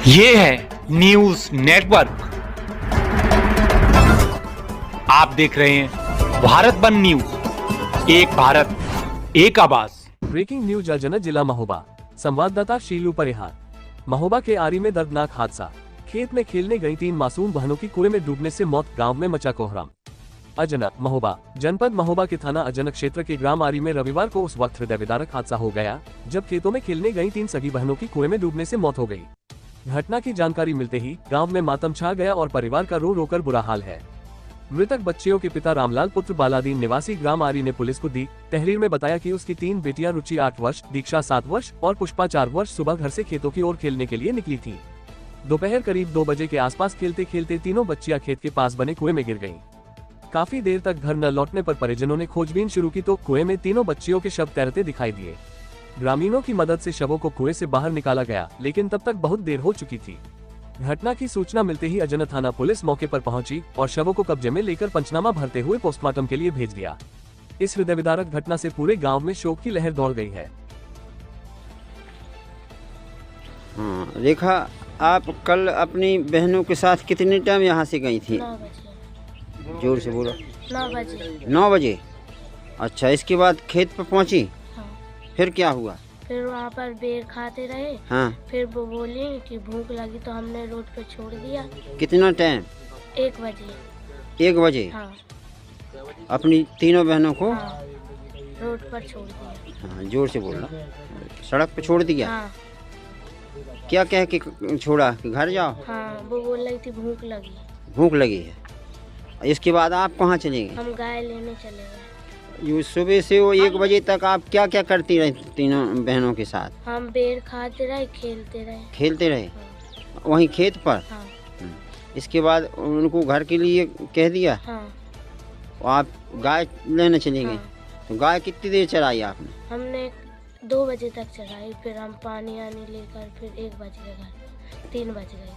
ये है news network. आप देख रहे हैं भारत वन न्यूज, एक भारत एक आवाज। ब्रेकिंग न्यूज जलजनक जिला महोबा। संवाददाता शीलू परिहार। महोबा के आरी में दर्दनाक हादसा। खेत में खेलने गई 3 मासूम बहनों की कुएं में डूबने से मौत। गांव में मचा कोहराम। अजनक महोबा जनपद महोबा के थाना अजनक क्षेत्र के ग्राम आरी में रविवार को उस वक्त हृदय विदारक हादसा हो गया जब खेतों में खेलने गई 3 सगी बहनों की कुएं में डूबने से मौत हो गई। घटना की जानकारी मिलते ही गांव में मातम छा गया और परिवार का रो रोकर बुरा हाल है। मृतक बच्चियों के पिता रामलाल पुत्र बालादीन निवासी ग्राम आरी ने पुलिस को दी तहरीर में बताया कि उसकी 3 बेटियां रुचि 8 वर्ष, दीक्षा 7 वर्ष और पुष्पा 4 वर्ष सुबह घर से खेतों की ओर खेलने के लिए निकली थी। दोपहर करीब 2 बजे के आसपास खेलते खेलते तीनों बच्चियां खेत के पास बने कुएं में गिर गईं। काफी देर तक घर न लौटने पर परिजनों ने खोजबीन शुरू की तो कुएं में तीनों बच्चियों के शव तैरते दिखाई दिए। ग्रामीणों की मदद से शवों को कुएं से बाहर निकाला गया लेकिन तब तक बहुत देर हो चुकी थी। घटना की सूचना मिलते ही अजनक थाना पुलिस मौके पर पहुंची और शवों को कब्जे में लेकर पंचनामा भरते हुए पोस्टमार्टम के लिए भेज दिया। इस हृदय विदारक घटना से पूरे गांव में शोक की लहर दौड़ गई है। रेखा, आप कल अपनी बहनों के साथ कितने टाइम यहाँ से गई थी? 9 बजे। जोर से बोलो। 9 बजे। 9 बजे। अच्छा, इसके बाद खेत पर पहुँची? हाँ। फिर क्या हुआ? फिर वहाँ पर बेर खाते रहे। हाँ। फिर वो बोली कि भूख लगी तो हमने रोड पे छोड़ दिया। कितना टाइम? 1 बजे। 1 बजे? हाँ। अपनी तीनों बहनों को? हाँ। रोड पर छोड़ दिया। हाँ, जोर से बोलना। सड़क पे छोड़ दिया? हाँ। क्या कह के छोड़ा कि घर जाओ? हाँ, वो बोल रही थी भूख लगी। भूख लगी है। इसके बाद आप कहाँ चले गए? हम गाय लेने चले गए। ये सुबह से वो 1 बजे तक आप क्या क्या करती रही तीनों बहनों के साथ? हम बेर खाते रहे, खेलते रहे। खेलते रहे? हाँ। वहीं खेत पर? हाँ। इसके बाद उनको घर के लिए कह दिया? हाँ। आप गाय लेने चले गए? हाँ। तो गाय कितनी देर चराई आपने? हमने 2 बजे तक चढ़ाई, फिर हम पानी आने लेकर फिर 1 बजे घर 3 बज गए।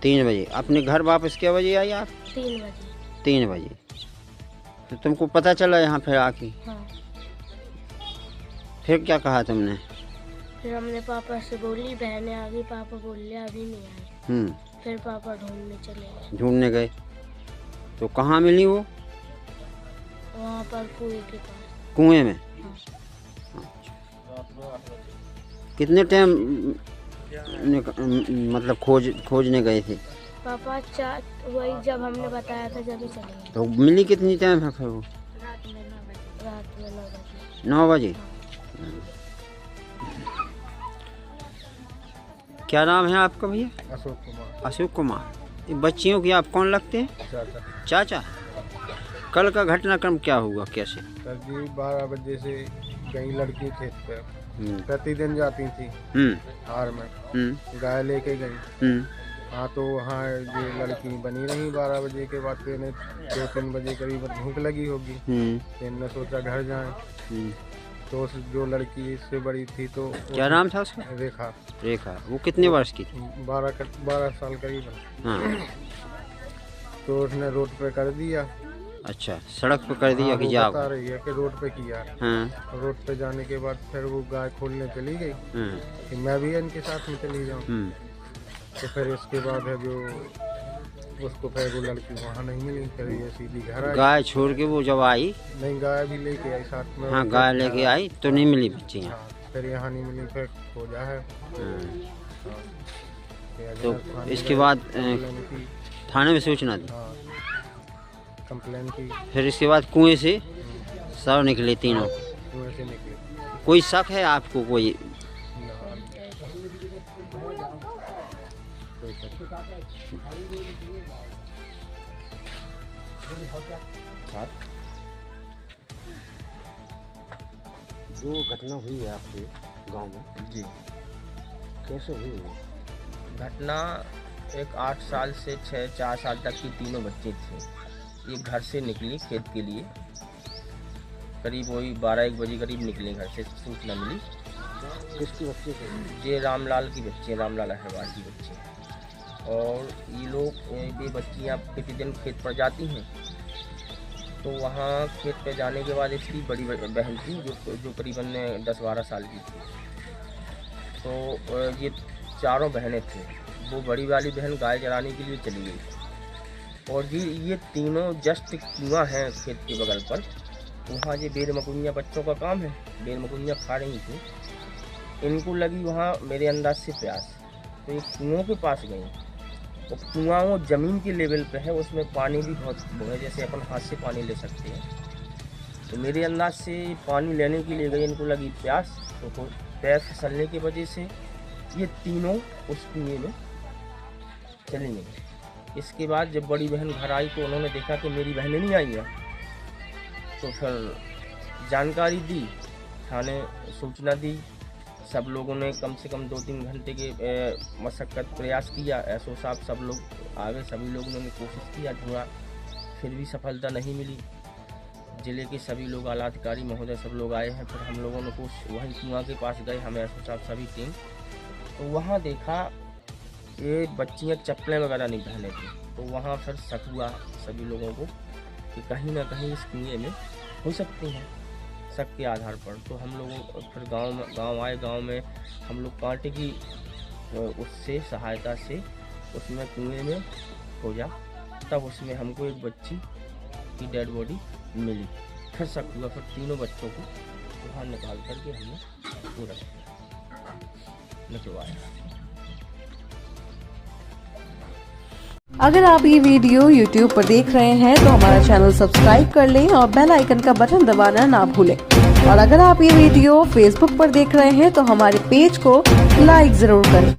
3 बजे। अपने घर वापस क्या बजे आई आप? 3 बजे। 3 बजे। तो तुमको पता चला यहाँ फिर आके? हाँ। फिर क्या कहा तुमने? फिर हमने पापा से बोली, बहनें आ गई, पापा बोले अभी नहीं आई। फिर पापा ढूंढने चले गए। ढूंढने गए तो कहाँ मिली वो? वहाँ पर कुएं के पास। कुएं में? हाँ। कितने टाइम मतलब खोजने गए थे? पापा वही जब हमने बताया था जब ही चले गए। तो मिली कितनी टाइम है फिर वो? रात में 9 बजे। रात में 9 बजे। 9 बजे। क्या नाम है आपका भैया? अशोक कुमार। अशोक कुमार। ये बच्चियों की आप कौन लगते हैं? चाचा। चाचा। कल का घटनाक्रम क्या हुआ, कैसे? सर जी 12 बजे से कई लड़की खेत पे प्रतिदिन जाती थी हार में, गाय लेके गई। हाँ, तो वहाँ ये लड़की बनी रही 12 बजे के बाद। फिर 2-3 बजे करीब भूख लगी होगी, फिर ने सोचा घर जाएं। तो उस जो लड़की इससे बड़ी थी तो क्या नाम था उसका? रेखा। रेखा। वो कितने वर्ष की थी? 12 साल करीब। हाँ। तो उसने रोड पे कर दिया। अच्छा, सड़क पर कर दिया? हाँ, कि वो जाओ? बता रही है कि रोड पे किया। हाँ। रोड पे जाने के बाद फिर वो गाय खोलने चली गई कि मैं भी इनके साथ में चली जाऊँ। तो फिर इसके बाद है जो उसको फिर वो लड़की वहाँ नहीं मिली, फिर ये सीधी घर आई। गाय छोड़ के वो जब आई? नहीं, गाय भी लेके आई साथ में। हाँ, गाय लेके आई तो नहीं मिली बच्चियाँ? हाँ, फिर यहाँ नहीं मिली, फिर खोजा है। तो इसके बाद थाने में सूचना दी? कंप्लेन की। फिर इसके बाद कुएं से सब निकले तीनों? कुएं से निकले। कोई शक है आपको? कोई जो घटना हुई है आपके गांव में जी, कैसे हुई है? घटना एक 8 साल से 4 साल तक की तीनों बच्चे थे। ये घर से निकली खेत के लिए, करीब वही 12-1 बजे करीब निकले घर से, सूचना मिली। किसकी बच्चे थे? ये रामलाल की बच्चे, रामलाल अहरवाल की बच्चे। और ये बच्चियाँ प्रतिदिन खेत पर जाती हैं। तो वहाँ खेत पे जाने के बाद इसकी बड़ी बहन थी जो करीबन 10-12 साल की थी। तो ये चारों बहनें थी। वो बड़ी वाली बहन गाय चराने के लिए चली गई। और ये तीनों जस्ट कुआं है खेत के बगल पर, वहाँ ये बेर मकुनियाँ बच्चों का काम है, बेर मकुनियाँ खा रही थी। इनको लगी वहाँ मेरे अंदाज से प्यास, तो ये कुओं के पास गई। और कुआं वो ज़मीन के लेवल पे है, उसमें पानी भी बहुत वो है, जैसे अपन हाथ से पानी ले सकते हैं। तो मेरे अंदाज से पानी लेने के लिए गई, इनको लगी प्यास, तो पैर फिसलने की वजह से ये तीनों उस कुएं में चली गई। इसके बाद जब बड़ी बहन घर आई तो उन्होंने देखा कि मेरी बहनें नहीं आई हैं, तो फिर जानकारी दी, थाने सूचना दी। सब लोगों ने कम से कम 2-3 घंटे के मशक्क़त प्रयास किया। एसओ साहब सब लोग आ गए, सभी लोगों ने कोशिश किया, ढूंढा, फिर भी सफलता नहीं मिली। ज़िले के सभी लोग, आला अधिकारी महोदय सब लोग आए हैं। फिर हम लोगों ने वहीं कुआं के पास गए, हम एसओ साहब सभी टीम, तो वहाँ देखा ये बच्चियाँ चप्पलें वगैरह नहीं पहने थी। तो वहाँ फिर शक हुआ सभी लोगों को कि कहीं ना कहीं इस कुएं में हो सकती हैं, शक के आधार पर। तो हम लोगों फिर गांव आए, गांव में हम लोग कांटे की उससे सहायता से उसमें कुएं में खोजा, तब उसमें हमको एक बच्ची की डेड बॉडी मिली। फिर शक हुआ, फिर तीनों बच्चों को वहाँ निकाल करके हमने पूरा निकलवाया। अगर आप ये वीडियो YouTube पर देख रहे हैं तो हमारा चैनल सब्सक्राइब कर लें और बेल आइकन का बटन दबाना ना भूलें। और अगर आप ये वीडियो Facebook पर देख रहे हैं तो हमारे पेज को लाइक जरूर करें।